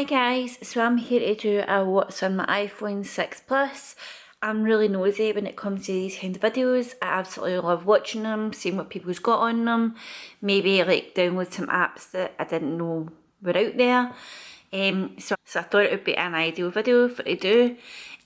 Hi guys, so I'm here to do a what's on my iPhone 6 Plus. I'm really nosy when it comes to these kind of videos. I absolutely love watching them, seeing what people's got on them, maybe like download some apps that I didn't know were out there. So I thought it would be an ideal video for to do.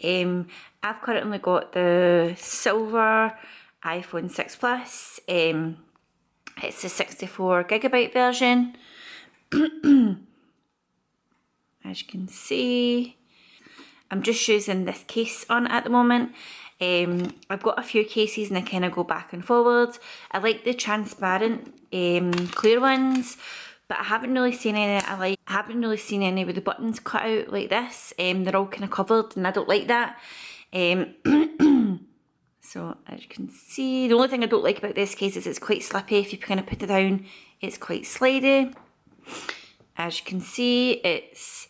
I've currently got the silver iPhone 6 Plus. It's the 64GB version. As you can see, I'm just using this case on at the moment. I've got a few cases and I kind of go back and forwards. I like the transparent clear ones, but I haven't really seen any I haven't really seen any with the buttons cut out like this. They're all kind of covered and I don't like that. So as you can see, the only thing I don't like about this case is it's quite slippy. If you kind of put it down, it's quite slidey. As you can see, it's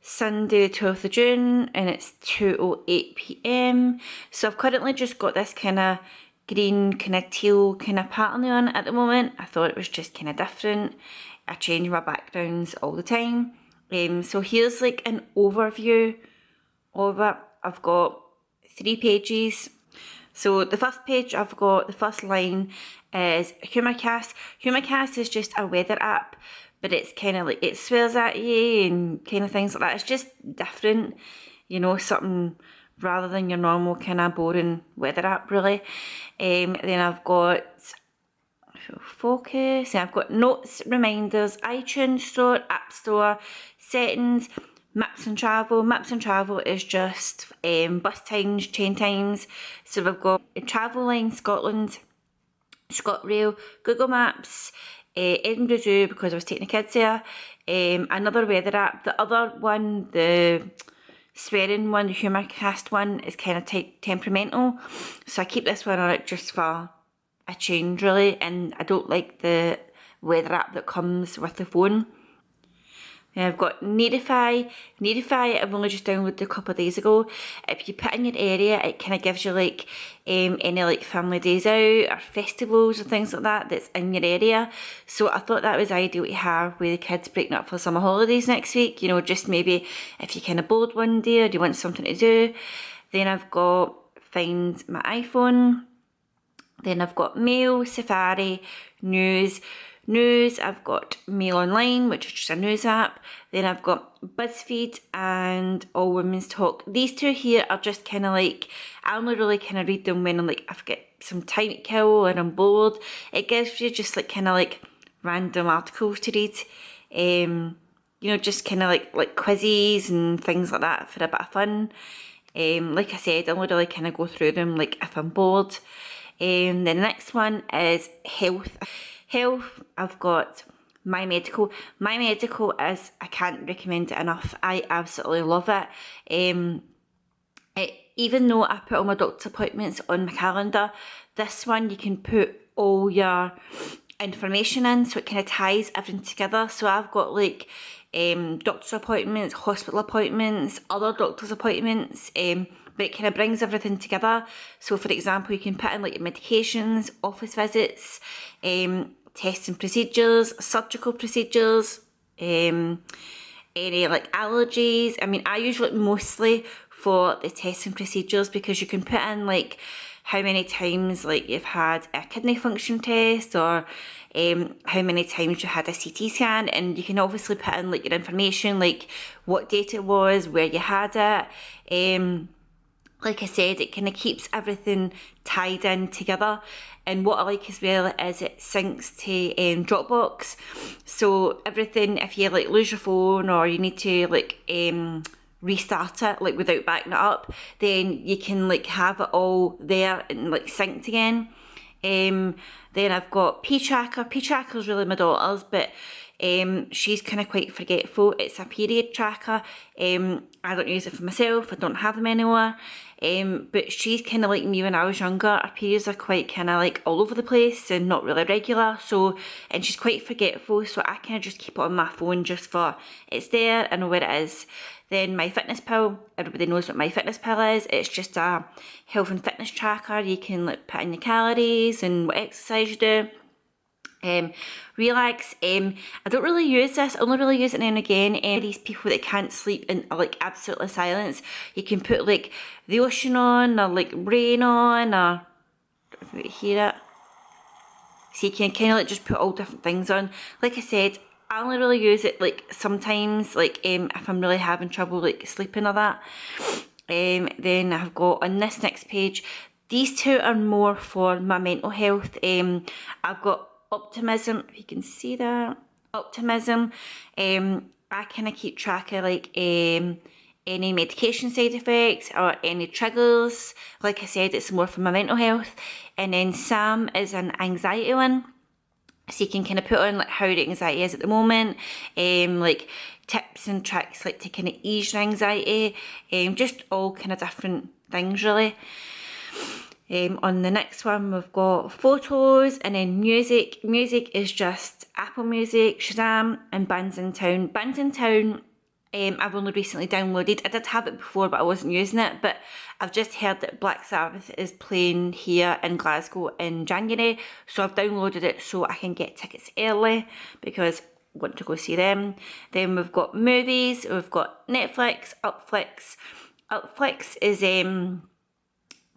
Sunday the 12th of June and it's 2:08 PM. So I've currently just got this kind of green, kind of teal kind of pattern on at the moment. I thought it was just kind of different. I change my backgrounds all the time. So here's like an overview of it. I've got 3 pages. So the first page, I've got the first line is Humorcast. Humorcast is just a weather app, but it's kind of like, it swears at you and kind of things like that. It's just different, you know, something rather than your normal kind of boring weather app, really. Then I've got focus, and I've got notes, reminders, iTunes Store, App Store, settings, maps and travel. Maps and travel is just bus times, train times. So we've got Travel Line Scotland, ScotRail, Google Maps, Edinburgh Zoo because I was taking the kids there, another weather app. The other one, the swearing one, the Humorcast one, is kind of temperamental. So I keep this one on it just for a change really, and I don't like the weather app that comes with the phone. Then I've got Notify. Notify I've only just downloaded a couple of days ago. If you put in your area, it kind of gives you like any like family days out or festivals or things like that that's in your area. So I thought that was ideal to have with the kids breaking up for summer holidays next week. You know, just maybe if you're kind of bored one day or you want something to do. Then I've got Find My iPhone. Then I've got Mail, Safari, News. News, I've got Mail Online, which is just a news app. Then I've got BuzzFeed and All Women's Talk. These two here are just kind of like, I only really kind of read them when I'm like, I've got some time to kill and I'm bored. It gives you just like kind of like random articles to read. You know, just kind of like quizzes and things like that for a bit of fun. Like I said, I only really kind of go through them like if I'm bored. The next one is Health. Health, I've got My Medical. My Medical is, I can't recommend it enough. I absolutely love it. Even though I put all my doctor's appointments on my calendar, this one you can put all your information in, so it kind of ties everything together. So I've got like doctor's appointments, hospital appointments, other doctor's appointments, but it kind of brings everything together. So for example, you can put in like your medications, office visits, tests and procedures, surgical procedures, any like allergies. I mean, I usually mostly for the tests and procedures because you can put in like how many times like you've had a kidney function test or how many times you had a CT scan, and you can obviously put in like your information, like what date it was, where you had it. Like I said, it kind of keeps everything tied in together. And what I like as well is it syncs to Dropbox. So everything, if you like lose your phone or you need to like restart it like without backing it up, then you can like have it all there and like synced again. Then I've got P-Tracker. P-Tracker is really my daughter's, but she's kind of quite forgetful. It's a period tracker. I don't use it for myself. I don't have them anymore. But she's kind of like me when I was younger. Her periods are quite kind of like all over the place and not really regular. So, and she's quite forgetful. So I kind of just keep it on my phone just for it's there. I know where it is. Then My Fitness Pal, everybody knows what My Fitness Pal is. It's just a health and fitness tracker. You can like put in your calories and what exercise you do. Relax, I don't really use this, I only really use it now and again. These people that can't sleep in like absolutely silence, you can put like the ocean on, or like rain on, or if you hear it. So you can kind of like just put all different things on. Like I said, I only really use it like sometimes, like if I'm really having trouble like sleeping or that. Then I've got on this next page, these two are more for my mental health. I've got optimism, if you can see that, optimism. I kind of keep track of like any medication side effects or any triggers. Like I said, it's more for my mental health. And then Sam is an anxiety one. So you can kind of put on like how the anxiety is at the moment, like tips and tricks like to kind of ease your anxiety, just all kind of different things really. On the next one we've got photos, and then music. Music is just Apple Music, Shazam and Bands in Town. Bands in Town I've only recently downloaded. I did have it before but I wasn't using it, but I've just heard that Black Sabbath is playing here in Glasgow in January, so I've downloaded it so I can get tickets early because I want to go see them. Then we've got movies, we've got Netflix, Upflix. Upflix is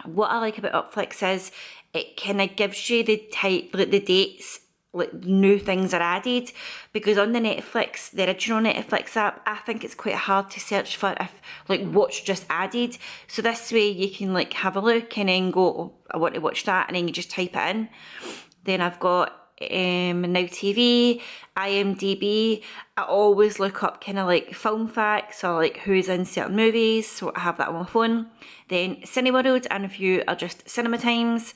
what I like about Upflix is it kind of gives you the type, like the dates, like new things are added, because on the Netflix, the original Netflix app, I think it's quite hard to search for if like what's just added. So this way you can like have a look and then go, oh, I want to watch that, and then you just type it in. Then I've got Now TV, IMDb. I always look up kind of like film facts or like who's in certain movies, so I have that on my phone. Then Cineworld, and a few are just cinema times.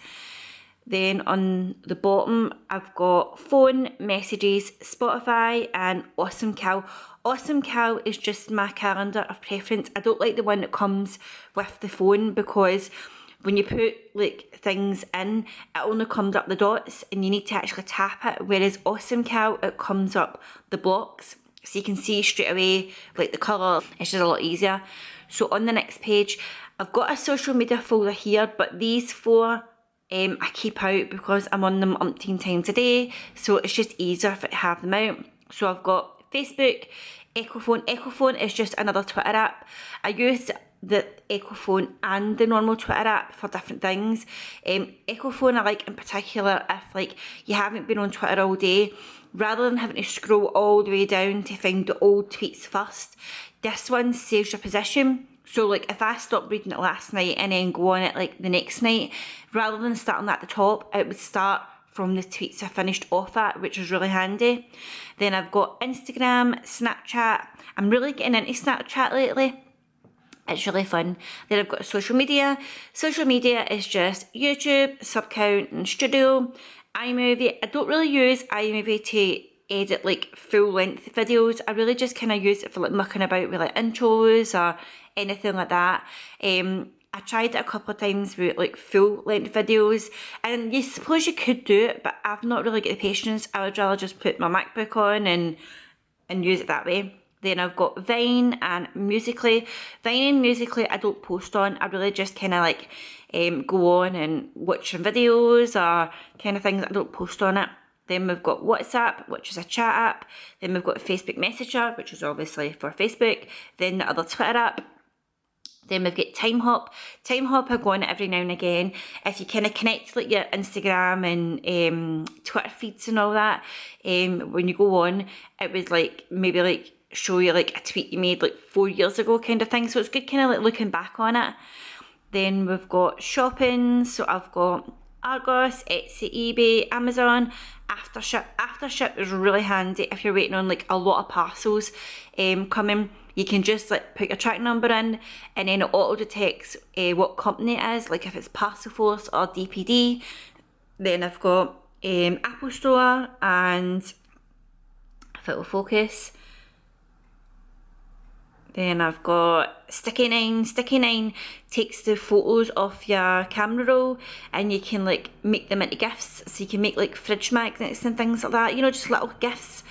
Then on the bottom, I've got phone, messages, Spotify, and Awesome Cal. Awesome Cal is just my calendar of preference. I don't like the one that comes with the phone, because when you put like things in, it only comes up the dots and you need to actually tap it. Whereas Awesome Cal, it comes up the blocks, so you can see straight away like the colour. It's just a lot easier. So on the next page, I've got a social media folder here, but these four I keep out because I'm on them umpteen times a day, so it's just easier to have them out. So I've got Facebook, Echophone. Echophone is just another Twitter app. I use the Echophone and the normal Twitter app for different things. Echophone I like in particular if like you haven't been on Twitter all day, rather than having to scroll all the way down to find the old tweets first. This one saves your position. So like if I stopped reading it last night and then go on it like the next night, rather than starting at the top, it would start from the tweets I finished off at, which is really handy. Then I've got Instagram, Snapchat. I'm really getting into Snapchat lately. It's really fun. Then I've got social media. Social media is just YouTube, Subcount and Studio. iMovie. I don't really use iMovie to edit like full length videos. I really just kind of use it for like mucking about with like intros or anything like that. I tried it a couple of times with like full length videos, and you suppose you could do it, but I've not really got the patience. I would rather just put my MacBook on and use it that way. Then I've got Vine and Musical.ly. Vine and Musical.ly I don't post on. I really just kind of like go on and watch some videos or kind of things. I don't post on it. Then we've got WhatsApp, which is a chat app. Then we've got Facebook Messenger, which is obviously for Facebook. Then the other Twitter app. Then we've got Time Hop. Time Hop I go on it every now and again. If you kind of connect like your Instagram and Twitter feeds and all that, when you go on, it was like maybe like show you like a tweet you made like 4 years ago kind of thing. So it's good kind of like looking back on it. Then we've got shopping. So I've got Argos, Etsy, eBay, Amazon. Aftership. Aftership is really handy if you're waiting on like a lot of parcels coming. You can just like put your track number in, and then it auto detects what company it is, like if it's Parcel Force or DPD. Then I've got Apple Store and if it will focus. Then I've got Sticky 9. Sticky 9 takes the photos off your camera roll and you can like make them into gifts. So you can make like fridge magnets and things like that, you know, just little gifts.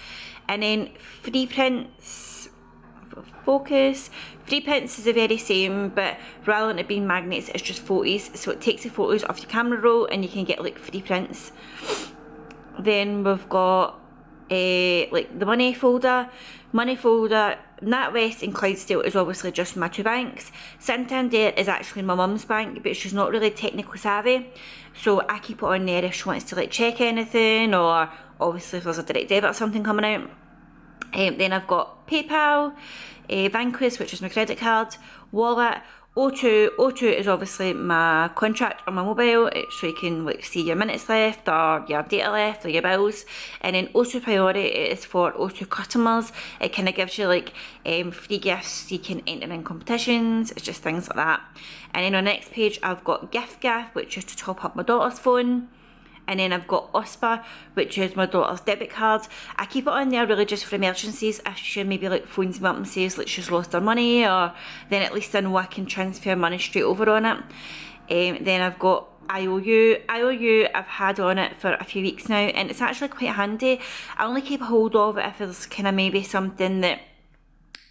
And then Free Prints, focus. Free Prints is the very same, but rather than it being magnets, it's just photos. So it takes the photos off your camera roll and you can get like free prints. Then we've got like the money folder. NatWest and Clydesdale is obviously just my 2 banks. Santander is actually my mum's bank, but she's not really technically savvy, so I keep it on there if she wants to like check anything, or obviously if there's a direct debit or something coming out. Then I've got PayPal, Vanquish, which is my credit card, wallet, O2 is obviously my contract on my mobile, so you can like see your minutes left or your data left or your bills. And then O2 Priority is for O2 customers. It kind of gives you like free gifts, you can enter in competitions, it's just things like that. And then on the next page I've got gift, which is to top up my daughter's phone. And then I've got OSPA, which is my daughter's debit card. I keep it on there really just for emergencies. If she maybe like phones me up and says like she's lost her money, or then at least I know I can transfer money straight over on it. Then I've got IOU. IOU I've had on it for a few weeks now, and it's actually quite handy. I only keep a hold of it if there's kind of maybe something that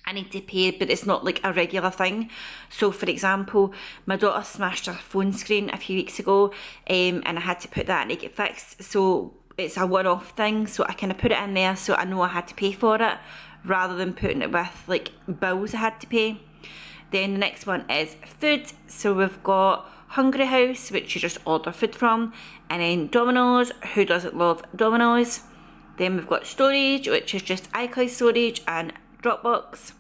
I need to pay, but it's not like a regular thing. So for example, my daughter smashed her phone screen a few weeks ago, and I had to put that in to get fixed. So it's a one-off thing, so I kind of put it in there so I know I had to pay for it, rather than putting it with like bills I had to pay. Then the next one is food. So we've got Hungry House, which you just order food from, and then Domino's. Who doesn't love Domino's? Then we've got storage, which is just iCloud storage and Dropbox.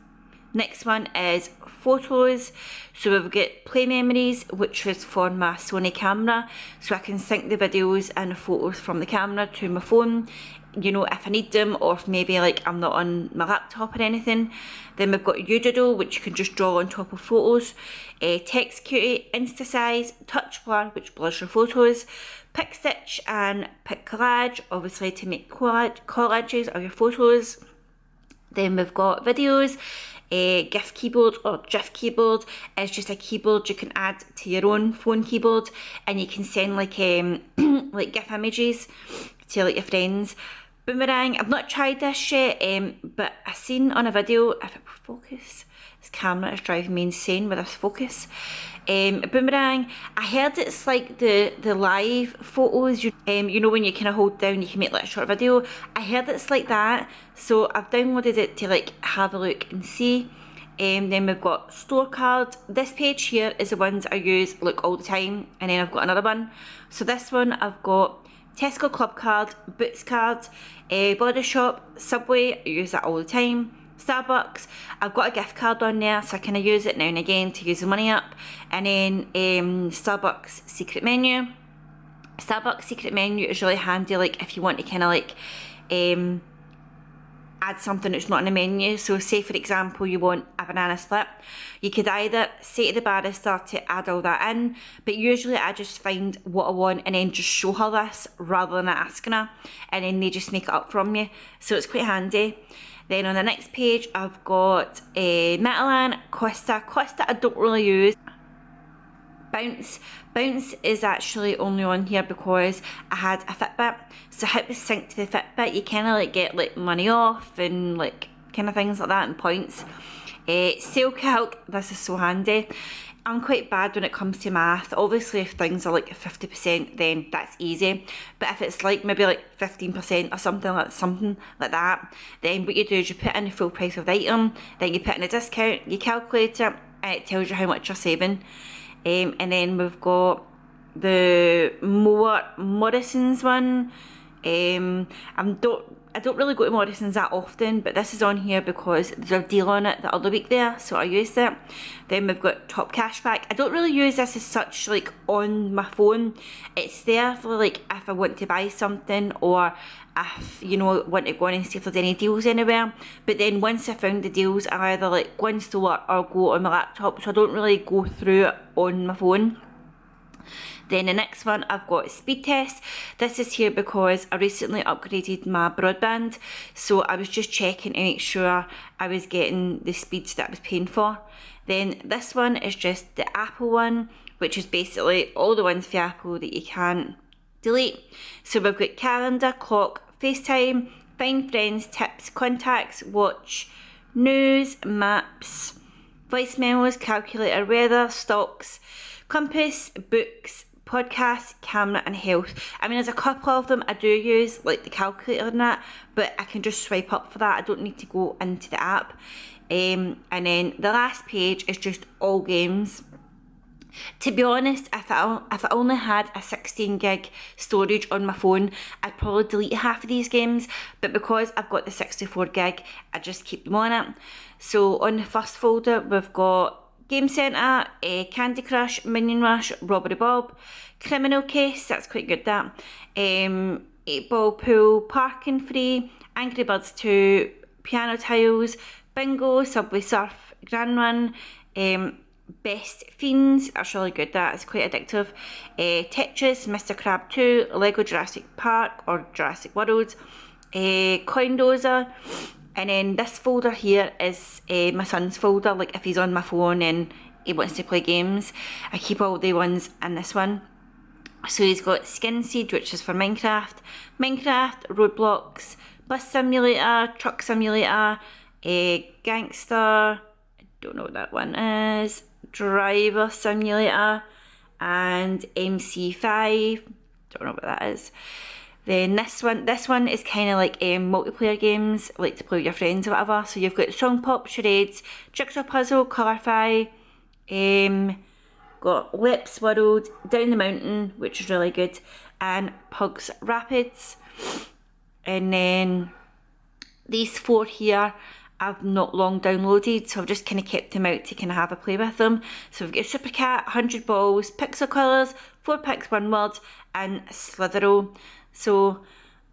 Next one is photos. So we've got Play Memories, which is for my Sony camera, so I can sync the videos and the photos from the camera to my phone, you know, if I need them, or if maybe like I'm not on my laptop or anything. Then we've got Udoodle, which you can just draw on top of photos. Text Cutie, Instasize, Touch Blur, which blurs your photos. Pic Stitch and Pic Collage, obviously to make collages of your photos. Then we've got videos. GIF keyboard or GIF keyboard is just a keyboard you can add to your own phone keyboard, and you can send like like GIF images to like your friends. Boomerang, I've not tried this yet, but I seen on a video, if it would focus, this camera is driving me insane with this focus. Boomerang, I heard it's like the live photos, you know, when you kind of hold down you can make like a short video. I heard it's like that, so I've downloaded it to like have a look and see. Then we've got store card. This page here is the ones I use like all the time, and then I've got another one. So this one I've got Tesco Club card, Boots card, Body Shop, Subway, I use that all the time. Starbucks, I've got a gift card on there, so I kind of use it now and again to use the money up. And then Starbucks secret menu. Starbucks secret menu is really handy, like if you want to kind of like add something that's not in the menu. So say for example you want a banana split, you could either say to the barista to add all that in, but usually I just find what I want and then just show her this rather than asking her, and then they just make it up from you, so it's quite handy. Then on the next page I've got Metalan, Costa I don't really use. Bounce is actually only on here because I had a Fitbit, so how it was synced to the Fitbit, you kind of like get like money off and like kind of things like that and points. Sale Calc, this is so handy. I'm quite bad when it comes to math. Obviously if things are like 50% then that's easy, but if it's like maybe like 15% or something like that, then what you do is you put in the full price of the item, then you put in a discount, you calculate it, and it tells you how much you're saving. And then we've got the Morrison's one. I don't really go to Morrison's that often, but this is on here because there's a deal on it the other week there, so I used it. Then we've got Top Cashback. I don't really use this as such like on my phone. It's there for like if I want to buy something, or if, you know, want to go on and see if there's any deals anywhere. But then once I found the deals, I either like go in store or go on my laptop, so I don't really go through it on my phone. Then the next one I've got Speed Test. This is here because I recently upgraded my broadband, so I was just checking to make sure I was getting the speeds that I was paying for. Then this one is just the Apple one, which is basically all the ones for Apple that you can't delete. So we've got calendar, clock, FaceTime, find friends, tips, contacts, watch, news, maps, voice memos, calculator, weather, stocks, compass, books, podcast, camera and health. I mean, there's a couple of them I do use, like the calculator and that, but I can just swipe up for that. I don't need to go into the app. And then the last page is just all games. To be honest, if I only had a 16 gig storage on my phone, I'd probably delete half of these games, but because I've got the 64 gig, I just keep them on it. So on the first folder, we've got Game Centre, Candy Crush, Minion Rush, Robbery Bob, Criminal Case, that's quite good that, 8 Ball Pool, Parking Free, Angry Birds 2, Piano Tiles, Bingo, Subway Surf, Grand Run, Best Fiends, that's really good, that is quite addictive. Tetris, Mr. Crab 2, Lego Jurassic Park or Jurassic World, Coin Dozer, and then this folder here is my son's folder, like if he's on my phone and he wants to play games, I keep all the ones in this one. So he's got Skin Seed, which is for Minecraft, Roblox, Bus Simulator, Truck Simulator, Gangster, don't know what that one is, Driver Simulator, and MC5, don't know what that is. Then this one is kind of like multiplayer games, like to play with your friends or whatever. So you've got Song Pop, Charades, Jigsaw Puzzle, Colorify, got Lips World, Down the Mountain, which is really good, and Pugs Rapids. And then these 4 here I've not long downloaded, so I've just kind of kept them out to kind of have a play with them. So we've got Super Cat, 100 Balls, Pixel Colours, 4 Picks, 1 Word, and Slitheroo. So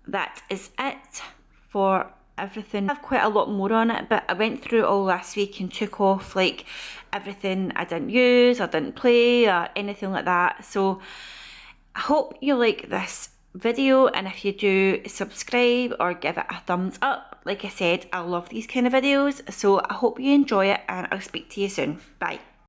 that is it for everything. I have quite a lot more on it, but I went through it all last week and took off like everything I didn't use, I didn't play, or anything like that. So I hope you like this video, and if you do, subscribe or give it a thumbs up. Like I said, I love these kind of videos, so I hope you enjoy it, and I'll speak to you soon. Bye.